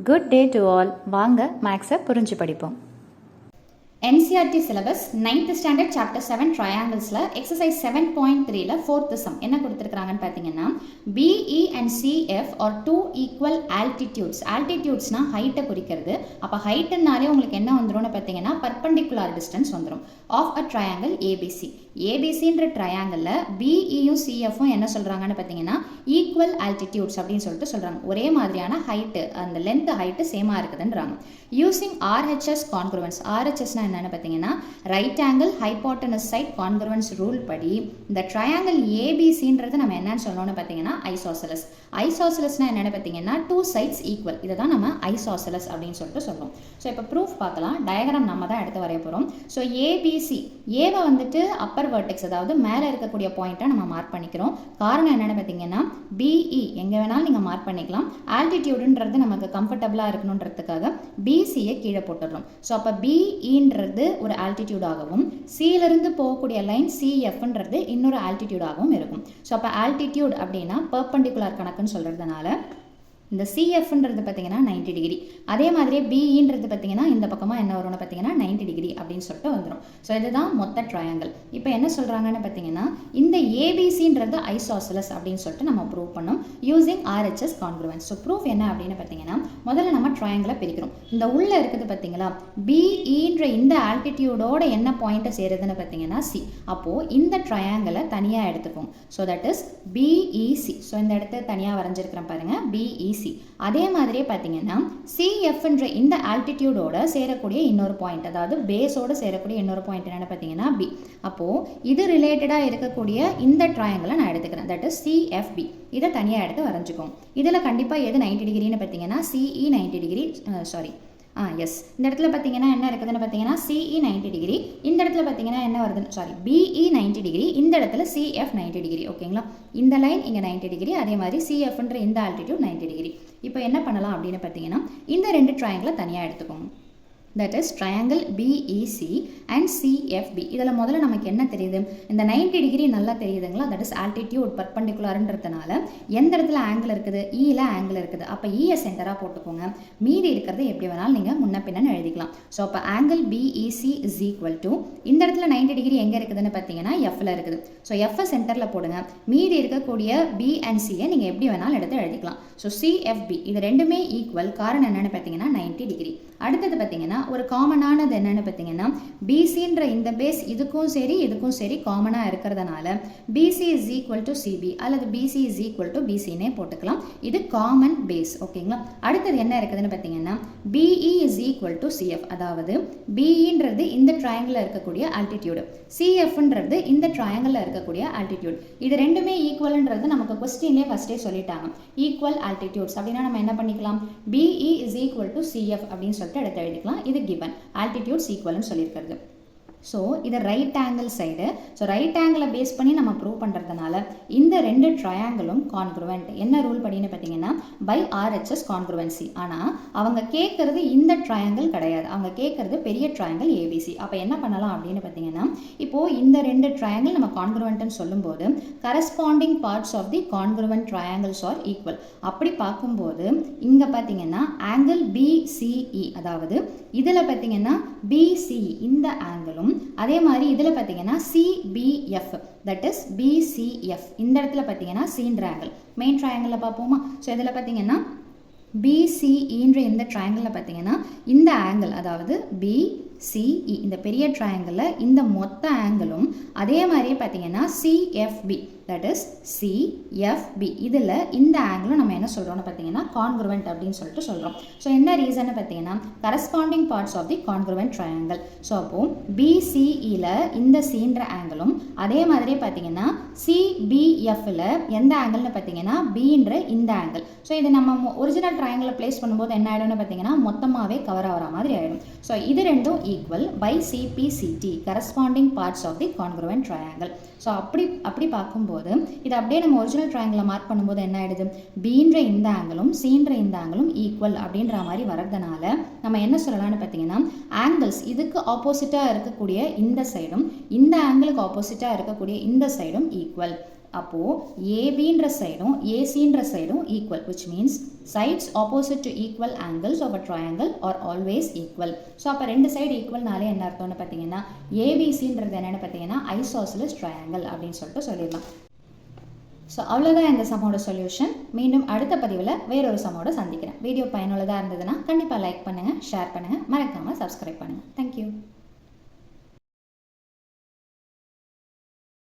Good day to all. வாங்க மேக்ஸை புரிஞ்சு படிப்போம். NCERT syllabus 9th standard chapter 7 trianglesல exercise 7.3ல 4th sum என்ன கொடுத்திருக்காங்கன்னு பார்த்தீங்கன்னா BE and CF are two equal altitudes. altitudesனா ஹைட்டை குறிக்கிறது. அப்போ ஹைட்டுனாலே உங்களுக்கு என்ன வந்துரும்னு பார்த்தீங்கன்னா perpendicular distance வந்துடும் of a triangle ABC. ABCன்ற ட்ரையாங்கிளில் BEயும் CFும் என்ன சொல்கிறாங்கன்னு பார்த்தீங்கன்னா ஈக்குவல் altitudes அப்படின்னு சொல்லிட்டு சொல்கிறாங்க. ஒரே மாதிரியான ஹைட்டு, அந்த லென்த் ஹைட்டு சேமாக இருக்குதுன்றாங்க. Using RHS கான்க்ருவன்ஸ். RHSனா என்னென்னு பார்த்தீங்கன்னா right angle hypotenuse side congruence rule படி இந்த ட்ரையாங்கிள் ஏபிசின்றது நம்ம என்னன்னு சொல்லணும்னு பார்த்தீங்கன்னா ஐசோசெலஸ். ஐசோசெலஸ்னா என்னென்னு பார்த்தீங்கன்னா டூ சைட்ஸ் ஈக்குவல். இதை தான் நம்ம ஐசோசெலஸ் அப்படின்னு சொல்லிட்டு சொல்லுவோம். ஸோ இப்போ ப்ரூஃப் பார்க்கலாம். டயக்ராம் நம்ம தான் எடுத்து வரைய போகிறோம். ஸோ ஏபிசி, ஏவை வந்துட்டு அப்பர் வெர்டெக்ஸ், அதாவது மேலே இருக்கக்கூடிய பாயிண்ட்டை நம்ம மார்க் பண்ணிக்கிறோம். காரணம் என்னென்னு பார்த்தீங்கன்னா பிஇ எங்கே வேணாலும் நீங்கள் மார்க் பண்ணிக்கலாம். ஆல்டிடியூடுன்றது நமக்கு கம்ஃபர்டபுளாக இருக்கணுன்றதுக்காக பிசியை கீழே போட்டுடுறோம். ஸோ அப்போ பிஇன்றது ஒரு ஆல்டிடியூடாகவும் சியிலிருந்து போகக்கூடிய லைன் சிஎஃப்ன்றது இன்னொரு ஆல்டிடியூடாகவும் இருக்கும். ஸோ அப்போ ஆல்டிடியூட் அப்படின்னா பெர்பெண்டிகுலர் கணக்குன்னு சொல்கிறதுனால இந்த சிஎஃப்ன்றது பார்த்தீங்கன்னா 90 டிகிரி. அதே மாதிரியே பிஇன்றது பார்த்தீங்கன்னா இந்த பக்கமாக என்ன வரும்னு பார்த்தீங்கன்னா 90 டிகிரி அப்படின்னு சொல்லிட்டு வந்துடும். ஸோ இதுதான் மொத்த ட்ரையாங்கிள். இப்போ என்ன சொல்கிறாங்கன்னு பார்த்தீங்கன்னா இந்த ஏபிசின்றது ஐசோசெலஸ் அப்படின்னு சொல்லிட்டு நம்ம ப்ரூவ் பண்ணோம் யூசிங் RHS கான்க்ருவன்ஸ். ஸோ ப்ரூஃப் என்ன அப்படின்னு பார்த்தீங்கன்னா முதல்ல நம்ம ட்ரையாங்கிளை பிரிக்கிறோம். இந்த உள்ளே இருக்குது பார்த்தீங்களா பிஇன்ற இந்த ஆல்டிடியூடோட என்ன பாயிண்ட்டை சேருதுன்னு பார்த்தீங்கன்னா சி. அப்போது இந்த ட்ரையாங்கிளை தனியாக எடுத்துக்கும். So that is BEC. So இந்த இடத்த தனியாக வரைஞ்சிருக்கிறேன் பாருங்கள், பிஇசி. அதே மாதிரியே பார்த்தீங்கன்னா சிஎஃப்ன்ற இந்த ஆல்டிடியூடோட சேரக்கூடிய இன்னொரு பாயிண்ட், அதாவது பேஸோட சேரக்கூடிய இன்னொரு பாயிண்ட் என்னென்னு பார்த்தீங்கன்னா பி. அப்போது இது ரிலேட்டடாக இருக்கக்கூடிய இந்த ட்ரையாங்கிளை நான் எடுத்துக்கிறேன், தட் இஸ் சிஎஃப்பி. இதை தனியாக எடுத்து வரைஞ்சிக்கோம். இதில் கண்டிப்பாக எது 90 டிகிரின்னு பார்த்தீங்கன்னா சிஇ 90 டிகிரி, சாரி எஸ். இந்த இடத்துல பார்த்தீங்கன்னா என்ன இருக்குதுன்னு பார்த்தீங்கன்னா சிஇ 90 டிகிரி, இந்த இடத்துல பார்த்தீங்கன்னா என்ன வருதுன்னு, சாரி பிஇ 90 டிகிரி, இந்த இடத்துல சிஎஃப் 90 டிகிரி. ஓகேங்களா, இந்த லைன் இங்கே 90 டிகிரி, அதே மாதிரி சிஎஃப்ன்ற இந்த ஆல்டிடியூட் 90 டிகிரி. இப்போ என்ன பண்ணலாம் அப்படின்னு பார்த்தீங்கன்னா இந்த ரெண்டு ட்ரையாங்கிளை தனியாக எடுத்துக்கோங்க. That is triangle BEC and CFP. இதில் முதல்ல நமக்கு என்ன தெரியுது, இந்த 90 டிகிரி நல்லா தெரியுதுங்களா, தட் இஸ் ஆல்டிடியூட் பர்பெண்டிகுலர்ன்றதுனால எந்த இடத்துல ஆங்கிள் இருக்குது, ஈல ஆங்கிள் இருக்குது. அப்போ ஈயை சென்டராக போட்டுக்கோங்க. மீதி இருக்கிறது எப்படி வேணாலும் நீங்கள் முன்ன பின்னு எழுதிக்கலாம். ஸோ அப்போ angle BEC is equal to இந்த இடத்துல 90 டிகிரி எங்கே இருக்குதுன்னு பார்த்தீங்கன்னா எஃப்ல இருக்குது. ஸோ எஃப்ஐ சென்டரில் போடுங்க. மீதி இருக்கக்கூடிய பி அண்ட் சியை நீங்கள் எப்படி வேணாலும் எடுத்து எழுதிக்கலாம். ஸோ சிஎஃப்பி இது ரெண்டுமே ஈக்குவல். காரணம் என்னென்னு பார்த்தீங்கன்னா 90 டிகிரி. அடுத்தது பார்த்தீங்கன்னா ஒரு காமனானது என்னென்னு பார்த்தீங்கன்னா பிசின்ற இந்த பேஸ் இதுக்கும் சரி இதுக்கும் சரி காமனாக இருக்கிறதுனால PC is equal to CP அல்லது பிசி இஸ் ஈக்குவல் டு பிசின்னே போட்டுக்கலாம். இது காமன் பேஸ். ஓகேங்களா, அடுத்தது என்ன இருக்குதுன்னு பார்த்தீங்கன்னா PE is equal to CF. அதாவது பிஇன்றது இந்த ட்ரையாங்கிளில் இருக்கக்கூடிய ஆல்டிடியூடு, சிஎஃப்ன்றது இந்த ட்ரையாங்கிளில் இருக்கக்கூடிய ஆல்டிடியூட். இது ரெண்டுமே ஈக்குவல்ன்றது நமக்கு கொஸ்டின்லேயே ஃபஸ்ட்டே சொல்லிட்டாங்க, ஈக்குவல் ஆல்டிடியூட்ஸ். அப்படின்னா நம்ம என்ன பண்ணிக்கலாம், PE is equal to CF அப்படின்னு சொல்லிட்டு எடுத்து எழுதிக்கலாம். இது கிவன் ஆல்டிடியூட்ஸ் ஈக்குவல்னு சொல்லியிருக்கிறது. ஸோ இது right angle side. So right ஆங்கிளை பேஸ் பண்ணி நம்ம ப்ரூவ் பண்ணுறதுனால இந்த ரெண்டு ட்ரையாங்கிளும் கான்க்ருவெண்ட். என்ன ரூல் படின்னு பார்த்தீங்கன்னா பை RHS கான்க்ருவன்சி. ஆனால் அவங்க கேட்குறது இந்த ட்ரையாங்கிள் கிடையாது, அவங்க கேட்குறது பெரிய ட்ரையாங்கிள் ஏபிசி. அப்போ என்ன பண்ணலாம் அப்படின்னு பார்த்தீங்கன்னா இப்போது இந்த ரெண்டு ட்ரையாங்கிள் நம்ம கான்க்ருவெண்ட்னு சொல்லும்போது corresponding parts of the congruent triangles are equal. அப்படி பார்க்கும்போது இங்கே பார்த்தீங்கன்னா ஆங்கிள் பிசிஇ, அதாவது இதில் பார்த்தீங்கன்னா பிசிஇ இந்த ஆங்கிளும், அதே மாதிரி இதில் பார்த்தீங்கன்னா சிபிஎஃப் தட் இஸ் பிசிஎஃப் இந்த இடத்துல பார்த்தீங்கன்னா சீன்ற ஆங்கிள். மெயின் ட்ரையாங்கிளில் பார்ப்போமா. ஸோ இதில் பார்த்தீங்கன்னா பிசிஇன்ற இந்த ட்ரையாங்கிளில் பார்த்தீங்கன்னா இந்த ஆங்கிள், அதாவது பிசிஇ இந்த பெரிய ட்ரையாங்கிளில் இந்த மொத்த ஆங்கிளும், அதே மாதிரியே பார்த்தீங்கன்னா சிஎஃப்பி தட் இஸ் சிஎஃப்பி இதில் இந்த ஆங்கிளும் நம்ம என்ன சொல்கிறோம்னு பார்த்தீங்கன்னா கான்க்ருவெண்ட் அப்படின்னு சொல்லிட்டு சொல்கிறோம். ஸோ என்ன ரீசன்னு பார்த்தீங்கன்னா corresponding parts of the congruent triangle. So அப்போது பிசிஇல இந்த சீன்ற ஆங்கிளும், அதே மாதிரியே பார்த்தீங்கன்னா சிபிஎஃப்ல எந்த ஆங்கிள்னு பார்த்தீங்கன்னா பின்ற இந்த ஆங்கிள். ஸோ இது நம்ம ஒரிஜினல் ட்ரையாங்கிளை பிளேஸ் பண்ணும்போது என்ன ஆகிடும்னு பார்த்தீங்கன்னா மொத்தமாகவே கவர் ஆகிற மாதிரி ஆகிடும். ஸோ இது ரெண்டும் equal by CPCT corresponding parts of the congruent triangle. So அப்படி பார்க்கும்போது இது அப்படியே நம்ம ஒரிஜினல் ட்ரையாங்கிளை மார்க் பண்ணும்போது என்ன ஆகிடுது, பீன்ற இந்த ஆங்கிளும் சீன்ற இந்த ஆங்கிளும் ஈக்குவல் அப்படின்ற மாதிரி வரதுனால நம்ம என்ன சொல்லலாம்னு பார்த்தீங்கன்னா ஆங்கிள்ஸ் இதுக்கு ஆப்போசிட்டாக இருக்கக்கூடிய இந்த சைடும் இந்த ஆங்கிளுக்கு ஆப்போசிட்டாக இருக்கக்கூடிய இந்த சைடும் ஈக்குவல். அப்போது ஏபின்ற சைடும் ஏசின்ற சைடும் equal, which means sides opposite to equal angles of a triangle are always equal. So அப்போ ரெண்டு சைடு ஈக்குவல்னாலே என்ன அர்த்தம்னு பார்த்தீங்கன்னா ஏபிசின்றது என்னென்னு பார்த்தீங்கன்னா ஐசோசலஸ் ட்ரையாங்கிள் அப்படின்னு சொல்லிட்டு சொல்லிடலாம். ஸோ அவ்வளோதான் இந்த சம்மோட சொல்யூஷன். மீண்டும் அடுத்த பதிவில் வேறொரு சம்மோட சந்திக்கிறேன். வீடியோ பயனுள்ளதாக இருந்ததுன்னா கண்டிப்பாக லைக் பண்ணுங்கள், ஷேர் பண்ணுங்கள், மறக்காமல் சப்ஸ்கிரைப் பண்ணுங்கள். தேங்க்யூ.